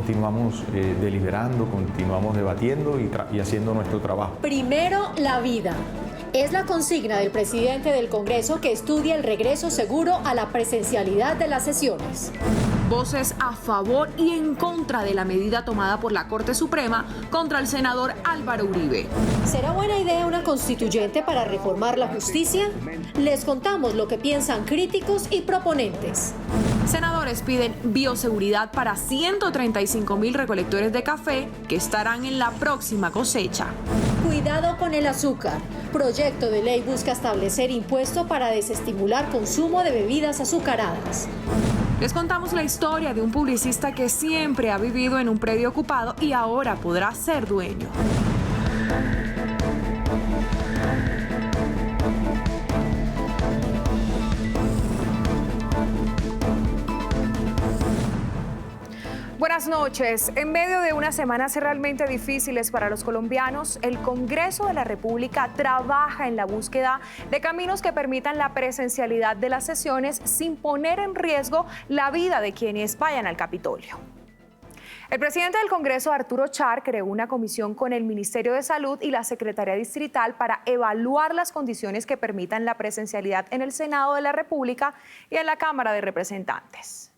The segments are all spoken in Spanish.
continuamos deliberando, continuamos debatiendo y haciendo nuestro trabajo. Primero, la vida. Es la consigna del presidente del Congreso que estudia el regreso seguro a la presencialidad de las sesiones. Voces a favor y en contra de la medida tomada por la Corte Suprema contra el senador Álvaro Uribe. ¿Será buena idea una constituyente para reformar la justicia? Les contamos lo que piensan críticos y proponentes. Senadores piden bioseguridad para 135.000 recolectores de café que estarán en la próxima cosecha. Cuidado con el azúcar. Proyecto de ley busca establecer impuesto para desestimular consumo de bebidas azucaradas. Les contamos la historia de un publicista que siempre ha vivido en un predio ocupado y ahora podrá ser dueño. Buenas noches. En medio de unas semanas realmente difíciles para los colombianos, el Congreso de la República trabaja en la búsqueda de caminos que permitan la presencialidad de las sesiones sin poner en riesgo la vida de quienes vayan al Capitolio. El presidente del Congreso, Arturo Char, creó una comisión con el Ministerio de Salud y la Secretaría Distrital para evaluar las condiciones que permitan la presencialidad en el Senado de la República y en la Cámara de Representantes.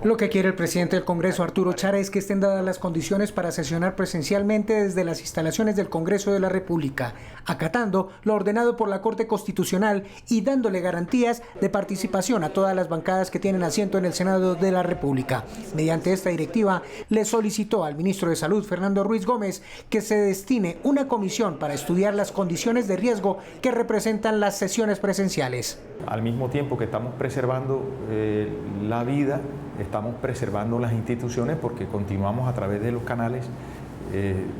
Lo que quiere el presidente del Congreso, Arturo Char, es que estén dadas las condiciones para sesionar presencialmente desde las instalaciones del Congreso de la República, acatando lo ordenado por la Corte Constitucional y dándole garantías de participación a todas las bancadas que tienen asiento en el Senado de la República. Mediante esta directiva, le solicitó al ministro de Salud, Fernando Ruiz Gómez, que se destine una comisión para estudiar las condiciones de riesgo que representan las sesiones presenciales. Al mismo tiempo que estamos preservando la vida, estamos preservando las instituciones porque continuamos a través de los canales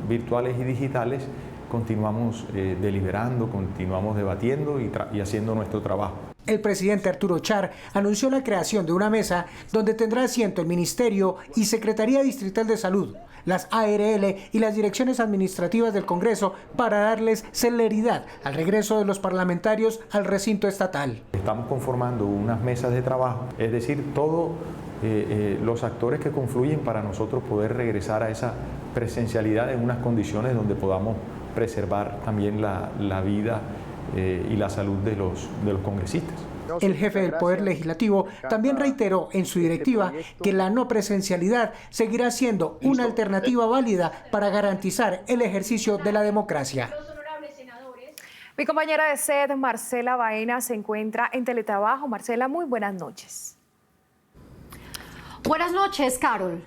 virtuales y digitales, continuamos deliberando, continuamos debatiendo y haciendo nuestro trabajo. El presidente Arturo Char anunció la creación de una mesa donde tendrá asiento el Ministerio y Secretaría Distrital de Salud, las ARL y las direcciones administrativas del Congreso para darles celeridad al regreso de los parlamentarios al recinto estatal. Estamos conformando unas mesas de trabajo, es decir, todos los actores que confluyen para nosotros poder regresar a esa presencialidad en unas condiciones donde podamos preservar también la vida y la salud de los congresistas. El jefe del Poder Legislativo también reiteró en su directiva que la no presencialidad seguirá siendo una alternativa válida para garantizar el ejercicio de la democracia. Mi compañera de SED, Marcela Baena, se encuentra en teletrabajo. Marcela, muy buenas noches. Buenas noches, Carol.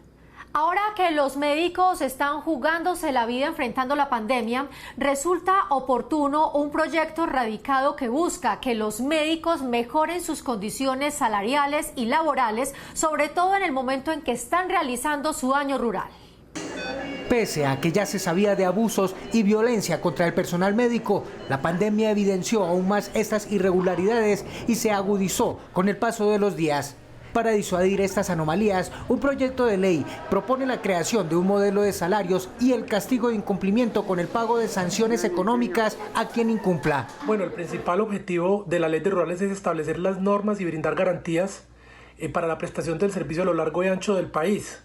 Ahora que los médicos están jugándose la vida enfrentando la pandemia, resulta oportuno un proyecto radicado que busca que los médicos mejoren sus condiciones salariales y laborales, sobre todo en el momento en que están realizando su año rural. Pese a que ya se sabía de abusos y violencia contra el personal médico, la pandemia evidenció aún más estas irregularidades y se agudizó con el paso de los días. Para disuadir estas anomalías, un proyecto de ley propone la creación de un modelo de salarios y el castigo de incumplimiento con el pago de sanciones económicas a quien incumpla. Bueno, el principal objetivo de la Ley de Rurales es establecer las normas y brindar garantías para la prestación del servicio a lo largo y ancho del país.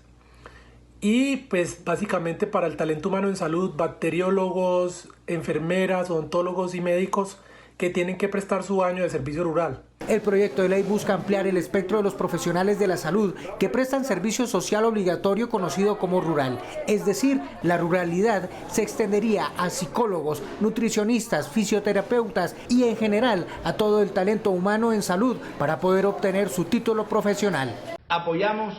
Y pues básicamente para el talento humano en salud, bacteriólogos, enfermeras, odontólogos y médicos que tienen que prestar su año de servicio rural. El proyecto de ley busca ampliar el espectro de los profesionales de la salud que prestan servicio social obligatorio conocido como rural. Es decir, la ruralidad se extendería a psicólogos, nutricionistas, fisioterapeutas y en general a todo el talento humano en salud para poder obtener su título profesional. Apoyamos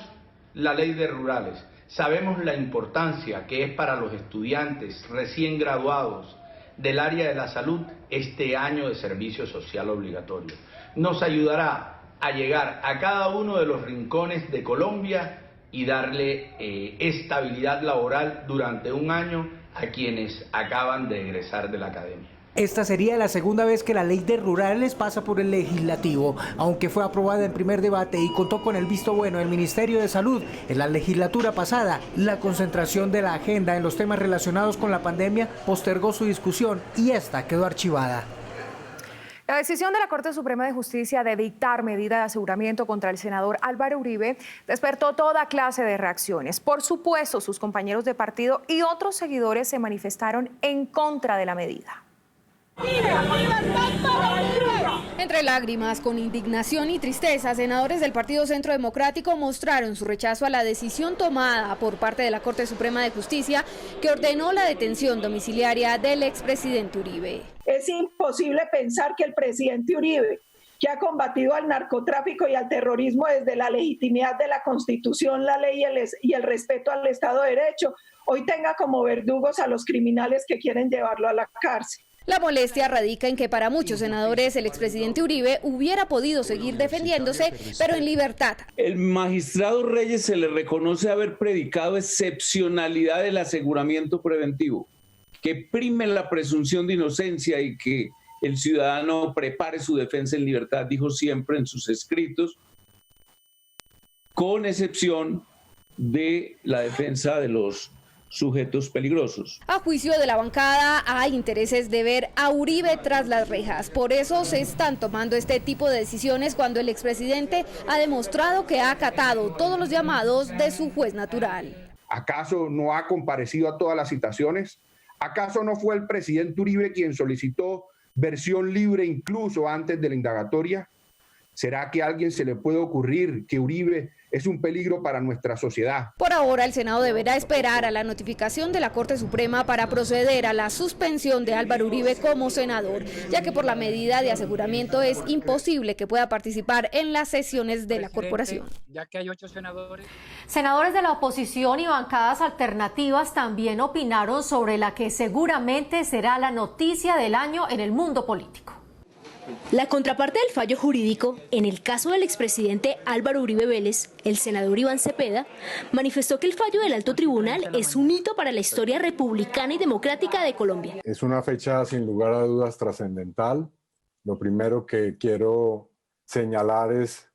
la ley de rurales. Sabemos la importancia que es para los estudiantes recién graduados del área de la salud este año de servicio social obligatorio. Nos ayudará a llegar a cada uno de los rincones de Colombia y darle estabilidad laboral durante un año a quienes acaban de egresar de la academia. Esta sería la segunda vez que la ley de rurales pasa por el legislativo, aunque fue aprobada en primer debate y contó con el visto bueno del Ministerio de Salud. En la legislatura pasada, la concentración de la agenda en los temas relacionados con la pandemia postergó su discusión y esta quedó archivada. La decisión de la Corte Suprema de Justicia de dictar medida de aseguramiento contra el senador Álvaro Uribe despertó toda clase de reacciones. Por supuesto, sus compañeros de partido y otros seguidores se manifestaron en contra de la medida. Entre lágrimas, con indignación y tristeza, senadores del Partido Centro Democrático mostraron su rechazo a la decisión tomada por parte de la Corte Suprema de Justicia que ordenó la detención domiciliaria del expresidente Uribe. Es imposible pensar que el presidente Uribe, que ha combatido al narcotráfico y al terrorismo desde la legitimidad de la Constitución, la ley y el respeto al Estado de Derecho, hoy tenga como verdugos a los criminales que quieren llevarlo a la cárcel. La molestia radica en que para muchos senadores el expresidente Uribe hubiera podido seguir defendiéndose, pero en libertad. El magistrado Reyes se le reconoce haber predicado excepcionalidad del aseguramiento preventivo, que prime la presunción de inocencia y que el ciudadano prepare su defensa en libertad, dijo siempre en sus escritos, con excepción de la defensa de los sujetos peligrosos. A juicio de la bancada, hay intereses de ver a Uribe tras las rejas. Por eso se están tomando este tipo de decisiones cuando el expresidente ha demostrado que ha acatado todos los llamados de su juez natural. ¿Acaso no ha comparecido a todas las citaciones? ¿Acaso no fue el presidente Uribe quien solicitó versión libre incluso antes de la indagatoria? ¿Será que a alguien se le puede ocurrir que Uribe es un peligro para nuestra sociedad? Por ahora, el Senado deberá esperar a la notificación de la Corte Suprema para proceder a la suspensión de Álvaro Uribe como senador, ya que por la medida de aseguramiento es imposible que pueda participar en las sesiones de la corporación. Ya que hay 8 senadores. Senadores de la oposición y bancadas alternativas también opinaron sobre la que seguramente será la noticia del año en el mundo político. La contraparte del fallo jurídico, en el caso del expresidente Álvaro Uribe Vélez, el senador Iván Cepeda, manifestó que el fallo del alto tribunal es un hito para la historia republicana y democrática de Colombia. Es una fecha sin lugar a dudas trascendental. Lo primero que quiero señalar es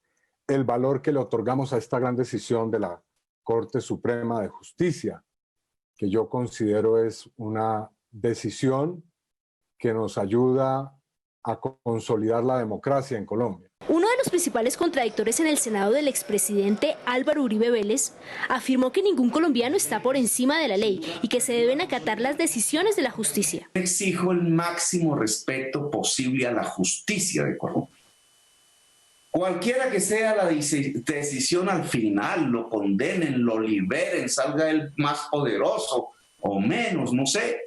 el valor que le otorgamos a esta gran decisión de la Corte Suprema de Justicia, que yo considero es una decisión que nos ayuda a consolidar la democracia en Colombia. Uno de los principales contradictores en el Senado del expresidente Álvaro Uribe Vélez afirmó que ningún colombiano está por encima de la ley y que se deben acatar las decisiones de la justicia. Exijo el máximo respeto posible a la justicia de Colombia. Cualquiera que sea la decisión al final, lo condenen, lo liberen, salga el más poderoso o menos, no sé.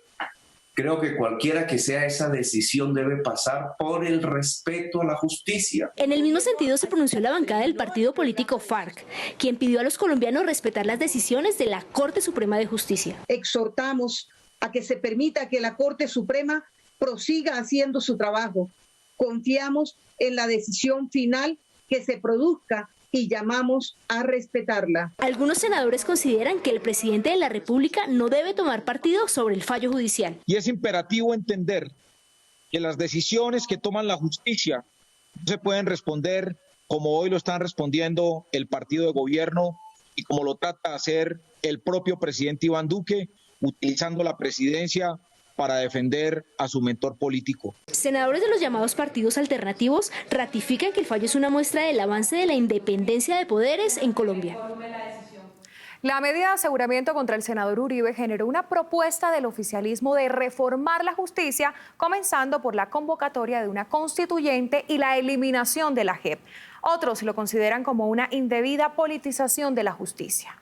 Creo que cualquiera que sea esa decisión debe pasar por el respeto a la justicia. En el mismo sentido se pronunció la bancada del partido político FARC, quien pidió a los colombianos respetar las decisiones de la Corte Suprema de Justicia. Exhortamos a que se permita que la Corte Suprema prosiga haciendo su trabajo. Confiamos en la decisión final que se produzca y llamamos a respetarla. Algunos senadores consideran que el presidente de la República no debe tomar partido sobre el fallo judicial. Y es imperativo entender que las decisiones que toman la justicia no se pueden responder como hoy lo están respondiendo el partido de gobierno y como lo trata de hacer el propio presidente Iván Duque, utilizando la presidencia para defender a su mentor político. Senadores de los llamados partidos alternativos ratifican que el fallo es una muestra del avance de la independencia de poderes en Colombia. La medida de aseguramiento contra el senador Uribe generó una propuesta del oficialismo de reformar la justicia, comenzando por la convocatoria de una constituyente y la eliminación de la JEP. Otros lo consideran como una indebida politización de la justicia.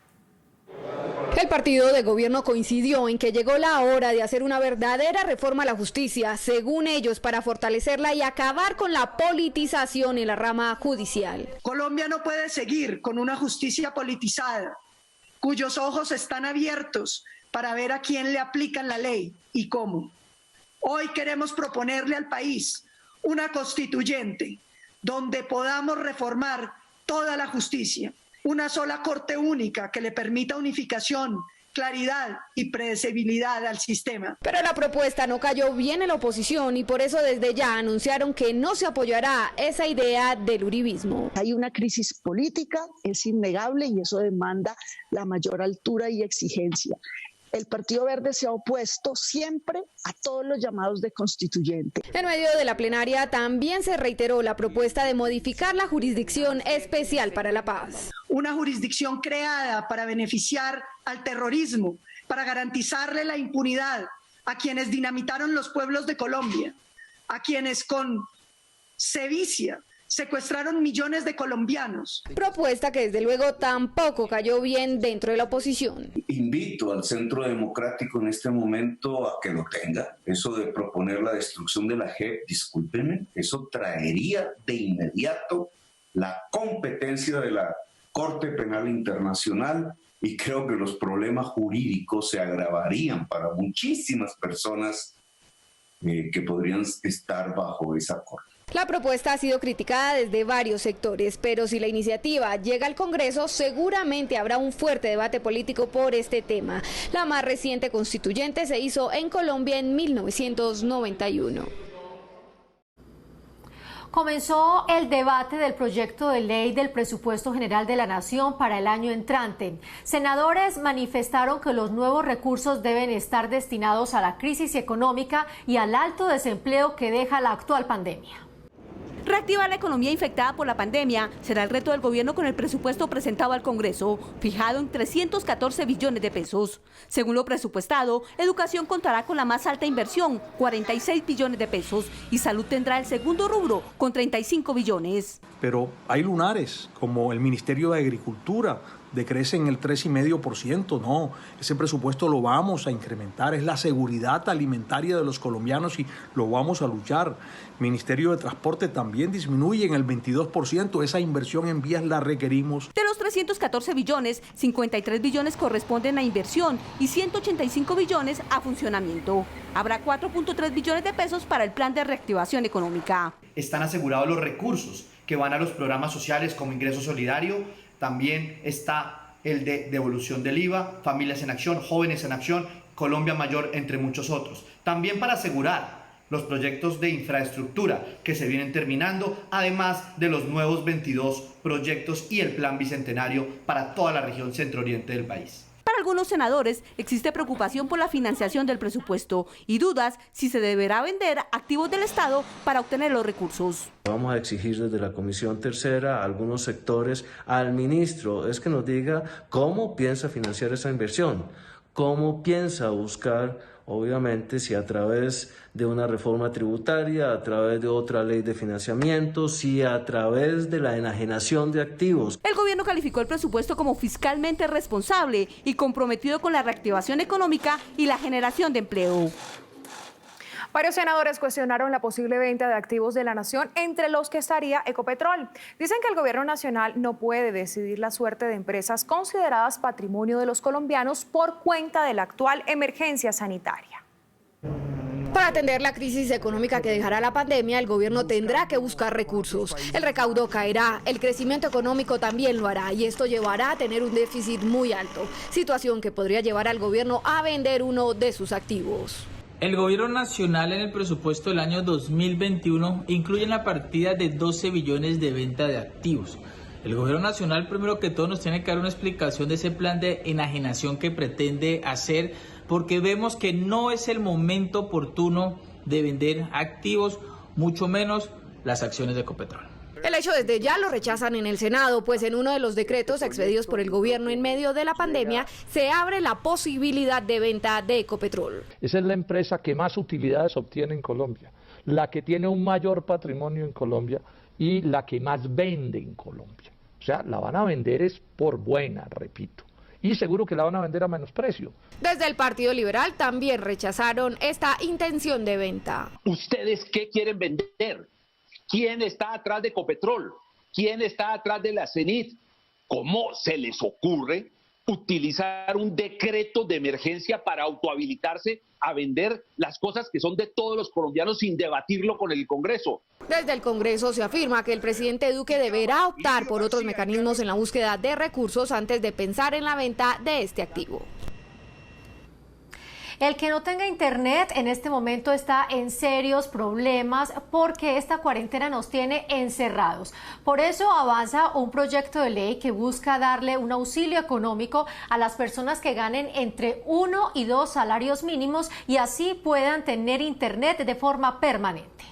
El partido de gobierno coincidió en que llegó la hora de hacer una verdadera reforma a la justicia, según ellos, para fortalecerla y acabar con la politización en la rama judicial. Colombia no puede seguir con una justicia politizada, cuyos ojos están abiertos para ver a quién le aplican la ley y cómo. Hoy queremos proponerle al país una constituyente donde podamos reformar toda la justicia. Una sola corte única que le permita unificación, claridad y predecibilidad al sistema. Pero la propuesta no cayó bien en la oposición y por eso desde ya anunciaron que no se apoyará esa idea del uribismo. Hay una crisis política, es innegable y eso demanda la mayor altura y exigencia. El Partido Verde se ha opuesto siempre a todos los llamados de constituyente. En medio de la plenaria también se reiteró la propuesta de modificar la Jurisdicción Especial para la Paz. Una jurisdicción creada para beneficiar al terrorismo, para garantizarle la impunidad a quienes dinamitaron los pueblos de Colombia, a quienes con sevicia secuestraron millones de colombianos. Propuesta que desde luego tampoco cayó bien dentro de la oposición. Invito al Centro Democrático en este momento a que lo tenga. Eso de proponer la destrucción de la JEP, discúlpenme, eso traería de inmediato la competencia de la Corte Penal Internacional y creo que los problemas jurídicos se agravarían para muchísimas personas que podrían estar bajo esa corte. La propuesta ha sido criticada desde varios sectores, pero si la iniciativa llega al Congreso, seguramente habrá un fuerte debate político por este tema. La más reciente constituyente se hizo en Colombia en 1991. Comenzó el debate del proyecto de ley del presupuesto general de la Nación para el año entrante. Senadores manifestaron que los nuevos recursos deben estar destinados a la crisis económica y al alto desempleo que deja la actual pandemia. Reactivar la economía infectada por la pandemia será el reto del gobierno con el presupuesto presentado al Congreso, fijado en 314 billones de pesos. Según lo presupuestado, educación contará con la más alta inversión, 46 billones de pesos, y salud tendrá el segundo rubro, con 35 billones. Pero hay lunares, como el Ministerio de Agricultura, decrecen el 3,5%. No, ese presupuesto lo vamos a incrementar, es la seguridad alimentaria de los colombianos y lo vamos a luchar. Ministerio de Transporte también disminuye en el 22%, esa inversión en vías la requerimos. De los 314 billones, 53 billones corresponden a inversión y 185 billones a funcionamiento. Habrá 4.3 billones de pesos para el plan de reactivación económica. Están asegurados los recursos que van a los programas sociales como Ingreso Solidario. También está el de devolución del IVA, Familias en Acción, Jóvenes en Acción, Colombia Mayor, entre muchos otros. También para asegurar los proyectos de infraestructura que se vienen terminando, además de los nuevos 22 proyectos y el plan bicentenario para toda la región centro-oriente del país. Para algunos senadores existe preocupación por la financiación del presupuesto y dudas si se deberá vender activos del Estado para obtener los recursos. Vamos a exigir desde la Comisión Tercera a algunos sectores, al ministro, es que nos diga cómo piensa financiar esa inversión, cómo piensa buscar, obviamente, si a través de una reforma tributaria, a través de otra ley de financiamiento, si a través de la enajenación de activos. El gobierno calificó el presupuesto como fiscalmente responsable y comprometido con la reactivación económica y la generación de empleo. Varios senadores cuestionaron la posible venta de activos de la nación, entre los que estaría Ecopetrol. Dicen que el gobierno nacional no puede decidir la suerte de empresas consideradas patrimonio de los colombianos por cuenta de la actual emergencia sanitaria. Para atender la crisis económica que dejará la pandemia, el gobierno tendrá que buscar recursos. El recaudo caerá, el crecimiento económico también lo hará y esto llevará a tener un déficit muy alto, situación que podría llevar al gobierno a vender uno de sus activos. El gobierno nacional en el presupuesto del año 2021 incluye en la partida de 12 billones de venta de activos. El gobierno nacional, primero que todo, nos tiene que dar una explicación de ese plan de enajenación que pretende hacer, porque vemos que no es el momento oportuno de vender activos, mucho menos las acciones de Ecopetrol. El hecho desde ya lo rechazan en el Senado, pues en uno de los decretos expedidos por el gobierno en medio de la pandemia se abre la posibilidad de venta de Ecopetrol. Esa es la empresa que más utilidades obtiene en Colombia, la que tiene un mayor patrimonio en Colombia y la que más vende en Colombia. O sea, la van a vender es por buena, repito. Y seguro que la van a vender a menos precio. Desde el Partido Liberal también rechazaron esta intención de venta. ¿Ustedes qué quieren vender? ¿Quién está atrás de Ecopetrol? ¿Quién está atrás de la CENIT? ¿Cómo se les ocurre utilizar un decreto de emergencia para autohabilitarse a vender las cosas que son de todos los colombianos sin debatirlo con el Congreso? Desde el Congreso se afirma que el presidente Duque deberá optar por otros mecanismos en la búsqueda de recursos antes de pensar en la venta de este activo. El que no tenga internet en este momento está en serios problemas porque esta cuarentena nos tiene encerrados. Por eso avanza un proyecto de ley que busca darle un auxilio económico a las personas que ganen entre 1 y 2 salarios mínimos y así puedan tener internet de forma permanente.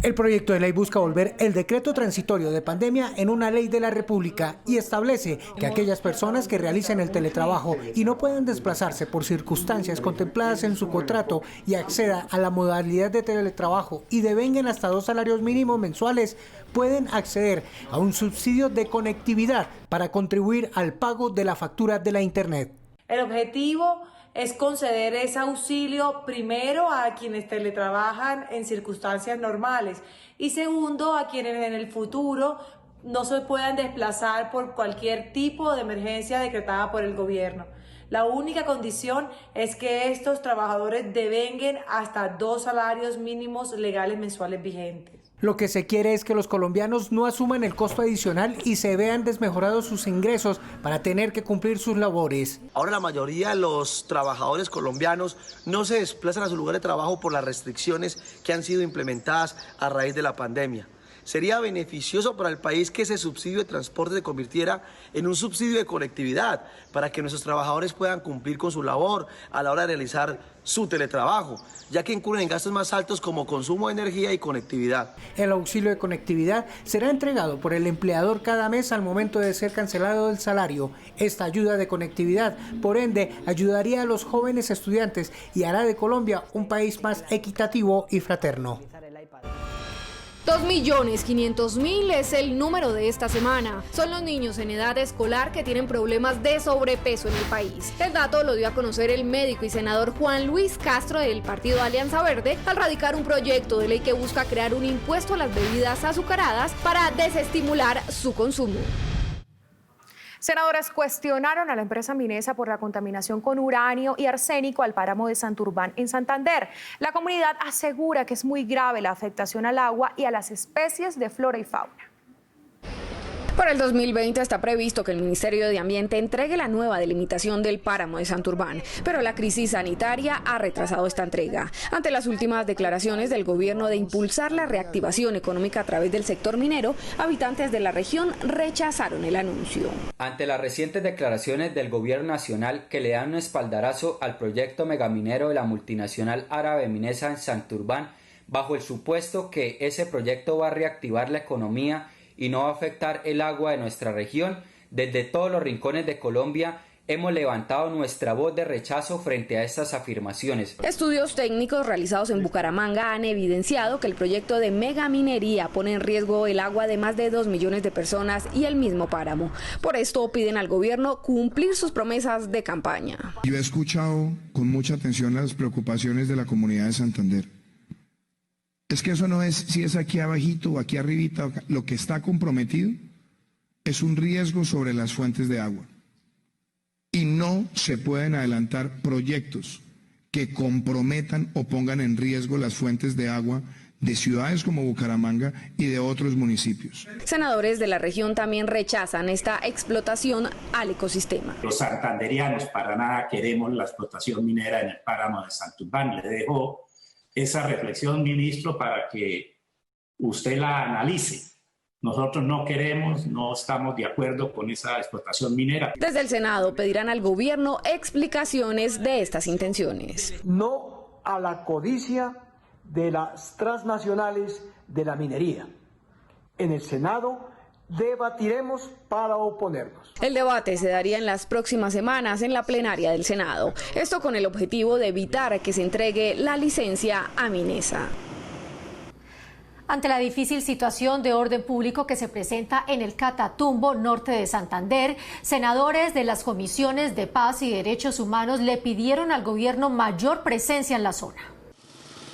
El proyecto de ley busca volver el decreto transitorio de pandemia en una ley de la República y establece que aquellas personas que realicen el teletrabajo y no puedan desplazarse por circunstancias contempladas en su contrato y acceda a la modalidad de teletrabajo y devengan hasta 2 salarios mínimos mensuales, pueden acceder a un subsidio de conectividad para contribuir al pago de la factura de la Internet. El objetivo es conceder ese auxilio primero a quienes teletrabajan en circunstancias normales y segundo a quienes en el futuro no se puedan desplazar por cualquier tipo de emergencia decretada por el gobierno. La única condición es que estos trabajadores devenguen hasta 2 salarios mínimos legales mensuales vigentes. Lo que se quiere es que los colombianos no asuman el costo adicional y se vean desmejorados sus ingresos para tener que cumplir sus labores. Ahora la mayoría de los trabajadores colombianos no se desplazan a su lugar de trabajo por las restricciones que han sido implementadas a raíz de la pandemia. Sería beneficioso para el país que ese subsidio de transporte se convirtiera en un subsidio de conectividad para que nuestros trabajadores puedan cumplir con su labor a la hora de realizar su teletrabajo, ya que incurren en gastos más altos como consumo de energía y conectividad. El auxilio de conectividad será entregado por el empleador cada mes al momento de ser cancelado el salario. Esta ayuda de conectividad, por ende, ayudaría a los jóvenes estudiantes y hará de Colombia un país más equitativo y fraterno. 2.500.000 es el número de esta semana. Son los niños en edad escolar que tienen problemas de sobrepeso en el país. El dato lo dio a conocer el médico y senador Juan Luis Castro del partido Alianza Verde al radicar un proyecto de ley que busca crear un impuesto a las bebidas azucaradas para desestimular su consumo. Senadores cuestionaron a la empresa Minesa por la contaminación con uranio y arsénico al páramo de Santurbán en Santander. La comunidad asegura que es muy grave la afectación al agua y a las especies de flora y fauna. Para el 2020 está previsto que el Ministerio de Ambiente entregue la nueva delimitación del páramo de Santurbán, pero la crisis sanitaria ha retrasado esta entrega. Ante las últimas declaraciones del gobierno de impulsar la reactivación económica a través del sector minero, habitantes de la región rechazaron el anuncio. Ante las recientes declaraciones del gobierno nacional que le dan un espaldarazo al proyecto megaminero de la multinacional árabe Minesa en Santurbán, bajo el supuesto que ese proyecto va a reactivar la economía y no va a afectar el agua de nuestra región, desde todos los rincones de Colombia hemos levantado nuestra voz de rechazo frente a estas afirmaciones. Estudios técnicos realizados en Bucaramanga han evidenciado que el proyecto de megaminería pone en riesgo el agua de más de 2 millones de personas y el mismo páramo. Por esto piden al gobierno cumplir sus promesas de campaña. Yo he escuchado con mucha atención las preocupaciones de la comunidad de Santander. Es que eso no es si es aquí abajito o aquí arribita. Lo que está comprometido es un riesgo sobre las fuentes de agua. Y no se pueden adelantar proyectos que comprometan o pongan en riesgo las fuentes de agua de ciudades como Bucaramanga y de otros municipios. Senadores de la región también rechazan esta explotación al ecosistema. Los santanderianos para nada queremos la explotación minera en el páramo de Santurbán. Le dejo esa reflexión, ministro, para que usted la analice. Nosotros no queremos, no estamos de acuerdo con esa explotación minera. Desde el Senado pedirán al gobierno explicaciones de estas intenciones. No a la codicia de las transnacionales de la minería. En el Senado debatiremos para oponernos. El debate se daría en las próximas semanas en la plenaria del Senado. Esto con el objetivo de evitar que se entregue la licencia a Minesa. Ante la difícil situación de orden público que se presenta en el Catatumbo norte de Santander, senadores de las comisiones de Paz y Derechos Humanos le pidieron al gobierno mayor presencia en la zona.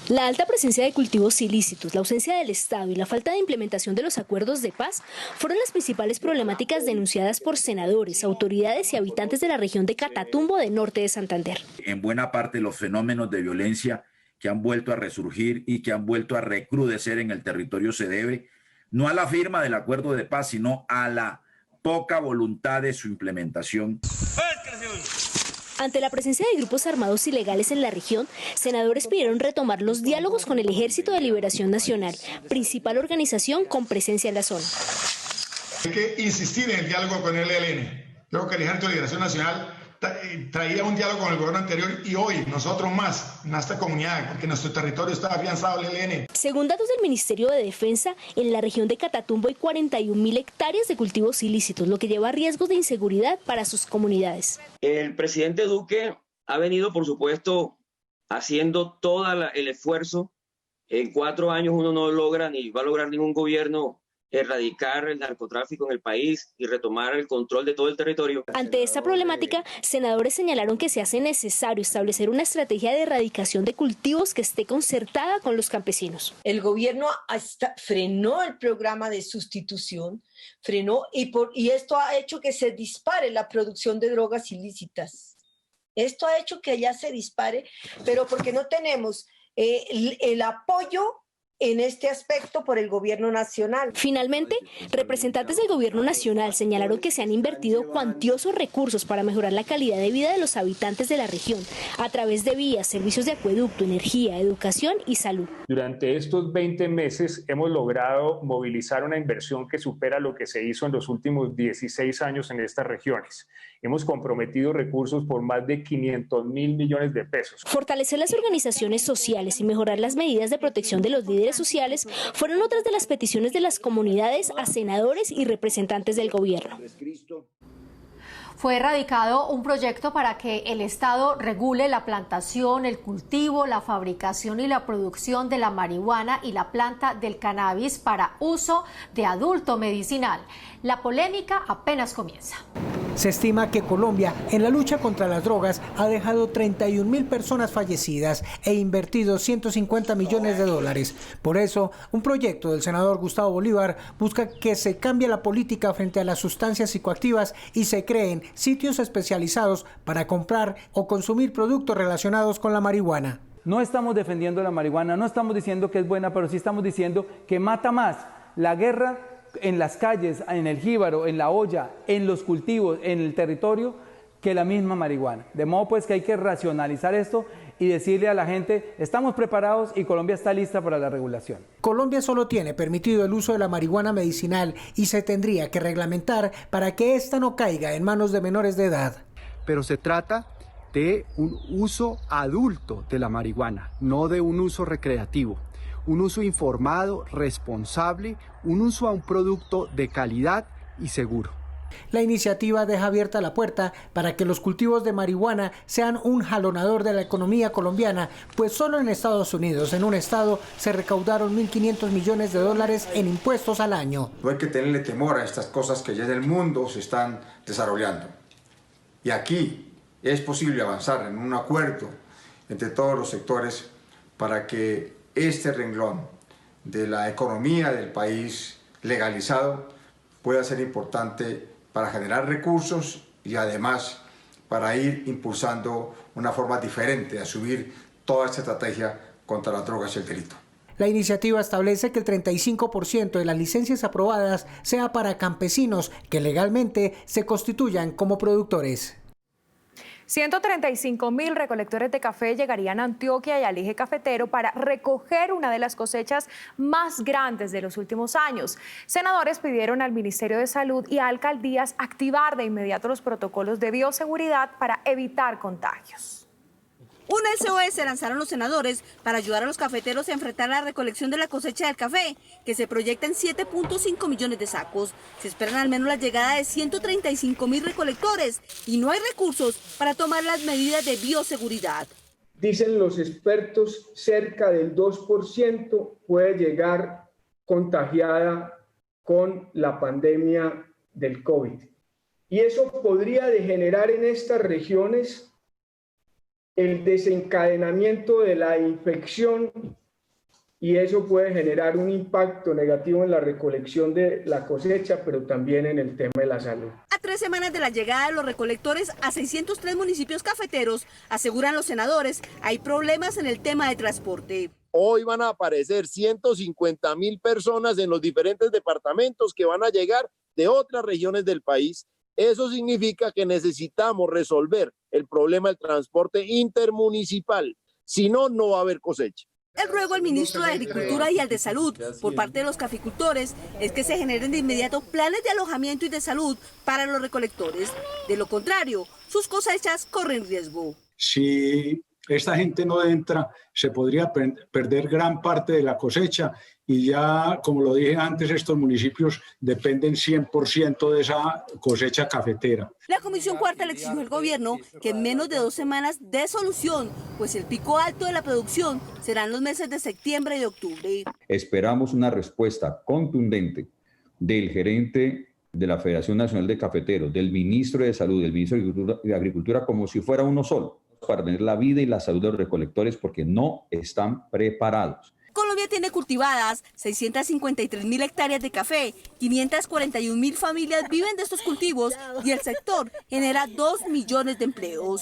La alta presencia de cultivos ilícitos, la ausencia del Estado y la falta de implementación de los acuerdos de paz fueron las principales problemáticas denunciadas por senadores, autoridades y habitantes de la región de Catatumbo de norte de Santander. En buena parte los fenómenos de violencia que han vuelto a resurgir y que han vuelto a recrudecer en el territorio se debe no a la firma del acuerdo de paz, sino a la poca voluntad de su implementación. Ante la presencia de grupos armados ilegales en la región, senadores pidieron retomar los diálogos con el Ejército de Liberación Nacional, principal organización con presencia en la zona. Hay que insistir en el diálogo con el ELN. Creo que el Ejército de Liberación Nacional traía un diálogo con el gobierno anterior y hoy nosotros más en esta comunidad, porque nuestro territorio está afianzado al ELN. Según datos del Ministerio de Defensa, en la región de Catatumbo hay 41.000 hectáreas de cultivos ilícitos, lo que lleva a riesgos de inseguridad para sus comunidades. El presidente Duque ha venido, por supuesto, haciendo todo el esfuerzo. En 4 años uno no logra ni va a lograr ningún gobierno erradicar el narcotráfico en el país y retomar el control de todo el territorio. Ante esta problemática, senadores señalaron que se hace necesario establecer una estrategia de erradicación de cultivos que esté concertada con los campesinos. El gobierno frenó el programa de sustitución, y esto ha hecho que se dispare la producción de drogas ilícitas. Esto ha hecho que allá se dispare, pero porque no tenemos el apoyo en este aspecto por el gobierno nacional. Finalmente, representantes del gobierno nacional señalaron que se han invertido cuantiosos recursos para mejorar la calidad de vida de los habitantes de la región a través de vías, servicios de acueducto, energía, educación y salud. Durante estos 20 meses hemos logrado movilizar una inversión que supera lo que se hizo en los últimos 16 años en estas regiones. Hemos comprometido recursos por más de 500.000 millones de pesos. Fortalecer las organizaciones sociales y mejorar las medidas de protección de los líderes sociales fueron otras de las peticiones de las comunidades a senadores y representantes del gobierno. Fue radicado un proyecto para que el Estado regule la plantación, el cultivo, la fabricación y la producción de la marihuana y la planta del cannabis para uso de adulto medicinal. La polémica apenas comienza. Se estima que Colombia, en la lucha contra las drogas, ha dejado 31.000 personas fallecidas e invertido 150 millones de dólares. Por eso, un proyecto del senador Gustavo Bolívar busca que se cambie la política frente a las sustancias psicoactivas y se creen sitios especializados para comprar o consumir productos relacionados con la marihuana. No estamos defendiendo la marihuana, no estamos diciendo que es buena, pero sí estamos diciendo que mata más. La guerra en las calles, en el jíbaro, en la olla, en los cultivos, en el territorio, que la misma marihuana. De modo pues que hay que racionalizar esto y decirle a la gente, estamos preparados y Colombia está lista para la regulación. Colombia solo tiene permitido el uso de la marihuana medicinal y se tendría que reglamentar para que ésta no caiga en manos de menores de edad. Pero se trata de un uso adulto de la marihuana, no de un uso recreativo. Un uso informado, responsable, un uso a un producto de calidad y seguro. La iniciativa deja abierta la puerta para que los cultivos de marihuana sean un jalonador de la economía colombiana, pues solo en Estados Unidos, en un estado, se recaudaron 1.500 millones de dólares en impuestos al año. No hay que tenerle temor a estas cosas que ya en el mundo se están desarrollando. Y aquí es posible avanzar en un acuerdo entre todos los sectores para que este renglón de la economía del país legalizado pueda ser importante para generar recursos y además para ir impulsando una forma diferente de asumir toda esta estrategia contra las drogas y el delito. La iniciativa establece que el 35% de las licencias aprobadas sea para campesinos que legalmente se constituyan como productores. 135.000 recolectores de café llegarían a Antioquia y al eje cafetero para recoger una de las cosechas más grandes de los últimos años. Senadores pidieron al Ministerio de Salud y a alcaldías activar de inmediato los protocolos de bioseguridad para evitar contagios. Un SOS lanzaron los senadores para ayudar a los cafeteros a enfrentar la recolección de la cosecha del café, que se proyecta en 7.5 millones de sacos. Se esperan al menos la llegada de 135.000 recolectores y no hay recursos para tomar las medidas de bioseguridad. Dicen los expertos, cerca del 2% puede llegar contagiada con la pandemia del COVID. Y eso podría degenerar en estas regiones el desencadenamiento de la infección y eso puede generar un impacto negativo en la recolección de la cosecha, pero también en el tema de la salud. A 3 semanas de la llegada de los recolectores a 603 municipios cafeteros, aseguran los senadores, hay problemas en el tema de transporte. Hoy van a aparecer 150.000 personas en los diferentes departamentos que van a llegar de otras regiones del país Eso significa que necesitamos resolver el problema del transporte intermunicipal, si no, no va a haber cosecha. El ruego al ministro de Agricultura y al de Salud por parte de los caficultores es que se generen de inmediato planes de alojamiento y de salud para los recolectores. De lo contrario, sus cosechas corren riesgo. Si esta gente no entra, se podría perder gran parte de la cosecha y ya, como lo dije antes, estos municipios dependen 100% de esa cosecha cafetera. La Comisión Cuarta le exigió al gobierno que en menos de 2 semanas dé solución, pues el pico alto de la producción serán los meses de septiembre y de octubre. Esperamos una respuesta contundente del gerente de la Federación Nacional de Cafeteros, del ministro de Salud, del ministro de Agricultura, como si fuera uno solo, para tener la vida y la salud de los recolectores, porque no están preparados. Colombia tiene cultivadas 653.000 hectáreas de café, 541.000 familias viven de estos cultivos y el sector genera 2 millones de empleos.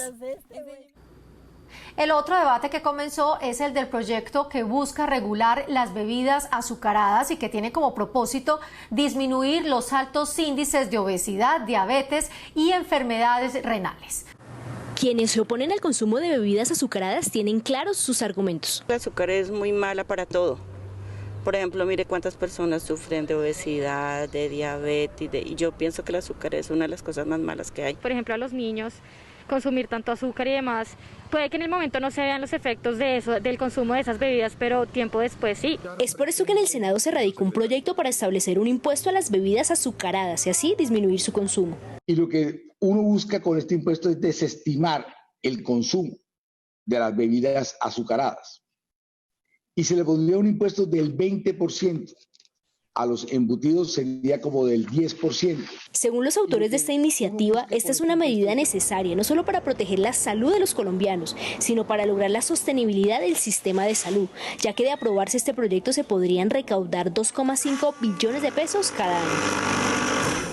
El otro debate que comenzó es el del proyecto que busca regular las bebidas azucaradas y que tiene como propósito disminuir los altos índices de obesidad, diabetes y enfermedades renales. Quienes se oponen al consumo de bebidas azucaradas tienen claros sus argumentos. El azúcar es muy mala para todo. Por ejemplo, mire cuántas personas sufren de obesidad, de diabetes, y yo pienso que el azúcar es una de las cosas más malas que hay. Por ejemplo, a los niños, consumir tanto azúcar y demás, puede que en el momento no se vean los efectos de eso, del consumo de esas bebidas, pero tiempo después sí. Es por eso que en el Senado se radicó un proyecto para establecer un impuesto a las bebidas azucaradas y así disminuir su consumo. Y lo que uno busca con este impuesto es desestimar el consumo de las bebidas azucaradas. Y se le pondría un impuesto del 20%. A los embutidos sería como del 10%. Según los autores de esta iniciativa, esta es una medida necesaria no solo para proteger la salud de los colombianos, sino para lograr la sostenibilidad del sistema de salud, ya que de aprobarse este proyecto se podrían recaudar 2,5 billones de pesos cada año.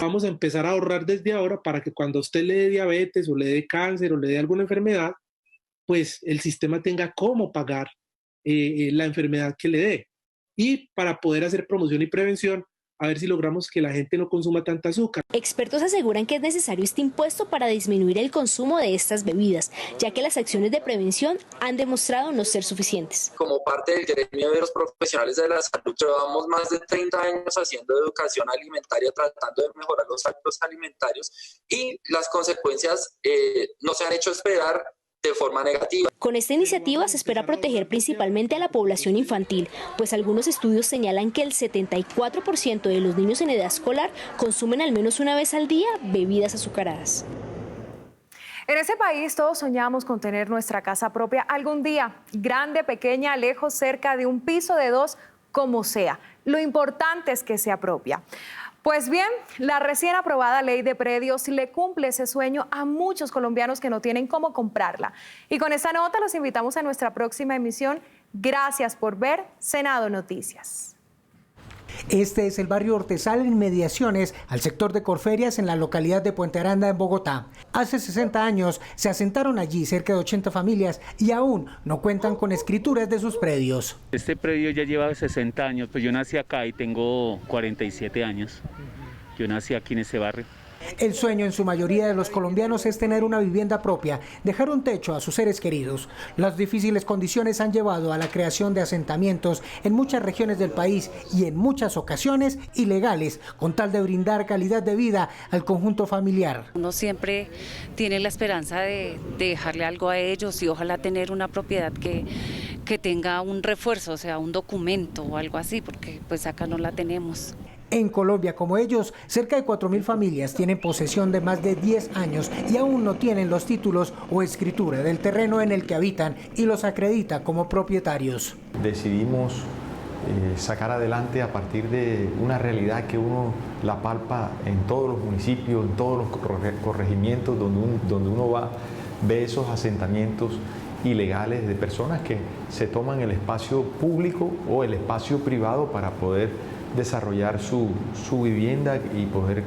Vamos a empezar a ahorrar desde ahora para que cuando a usted le dé diabetes o le dé cáncer o le dé alguna enfermedad, pues el sistema tenga cómo pagar la enfermedad que le dé. Y para poder hacer promoción y prevención, a ver si logramos que la gente no consuma tanta azúcar. Expertos aseguran que es necesario este impuesto para disminuir el consumo de estas bebidas, ya que las acciones de prevención han demostrado no ser suficientes. Como parte del gremio de los profesionales de la salud, llevamos más de 30 años haciendo educación alimentaria, tratando de mejorar los hábitos alimentarios y las consecuencias no se han hecho esperar de forma negativa. Con esta iniciativa se espera proteger principalmente a la población infantil, pues algunos estudios señalan que el 74% de los niños en edad escolar consumen al menos una vez al día bebidas azucaradas. En ese país todos soñamos con tener nuestra casa propia algún día, grande, pequeña, lejos, cerca de un piso de 2, como sea. Lo importante es que sea propia. Pues bien, la recién aprobada ley de predios le cumple ese sueño a muchos colombianos que no tienen cómo comprarla. Y con esta nota los invitamos a nuestra próxima emisión. Gracias por ver Senado Noticias. Este es el barrio Hortezal, en inmediaciones al sector de Corferias, en la localidad de Puente Aranda, en Bogotá. Hace 60 años se asentaron allí cerca de 80 familias y aún no cuentan con escrituras de sus predios. Este predio ya lleva 60 años, pues yo nací acá y tengo 47 años. Yo nací aquí en ese barrio. El sueño en su mayoría de los colombianos es tener una vivienda propia, dejar un techo a sus seres queridos. Las difíciles condiciones han llevado a la creación de asentamientos en muchas regiones del país y en muchas ocasiones ilegales, con tal de brindar calidad de vida al conjunto familiar. Uno siempre tiene la esperanza de dejarle algo a ellos y ojalá tener una propiedad que tenga un refuerzo, o sea, un documento o algo así, porque pues acá no la tenemos. En Colombia, como ellos, cerca de 4.000 familias tienen posesión de más de 10 años y aún no tienen los títulos o escritura del terreno en el que habitan y los acredita como propietarios. Decidimos sacar adelante a partir de una realidad que uno la palpa en todos los municipios, en todos los corregimientos donde uno va, ve esos asentamientos ilegales de personas que se toman el espacio público o el espacio privado para poder desarrollar su vivienda y poder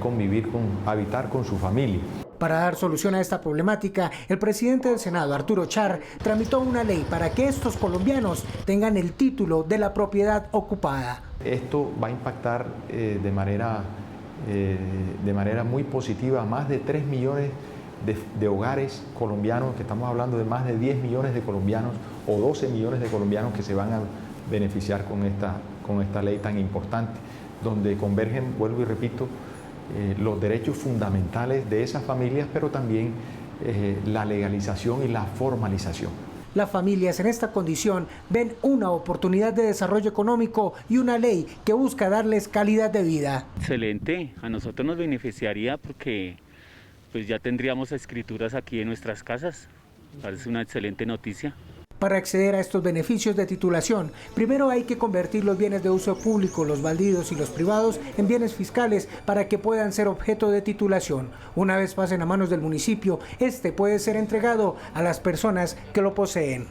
habitar con su familia. Para dar solución a esta problemática, el presidente del Senado, Arturo Char, tramitó una ley para que estos colombianos tengan el título de la propiedad ocupada. Esto va a impactar de manera de manera muy positiva a más de 3 millones de hogares colombianos, que estamos hablando de más de 10 millones de colombianos o 12 millones de colombianos que se van a beneficiar con esta ley tan importante, donde convergen, vuelvo y repito, los derechos fundamentales de esas familias, pero también la legalización y la formalización. Las familias en esta condición ven una oportunidad de desarrollo económico y una ley que busca darles calidad de vida. Excelente, a nosotros nos beneficiaría porque pues ya tendríamos escrituras aquí en nuestras casas. Parece una excelente noticia. Para acceder a estos beneficios de titulación, primero hay que convertir los bienes de uso público, los baldíos y los privados, en bienes fiscales para que puedan ser objeto de titulación. Una vez pasen a manos del municipio, este puede ser entregado a las personas que lo poseen.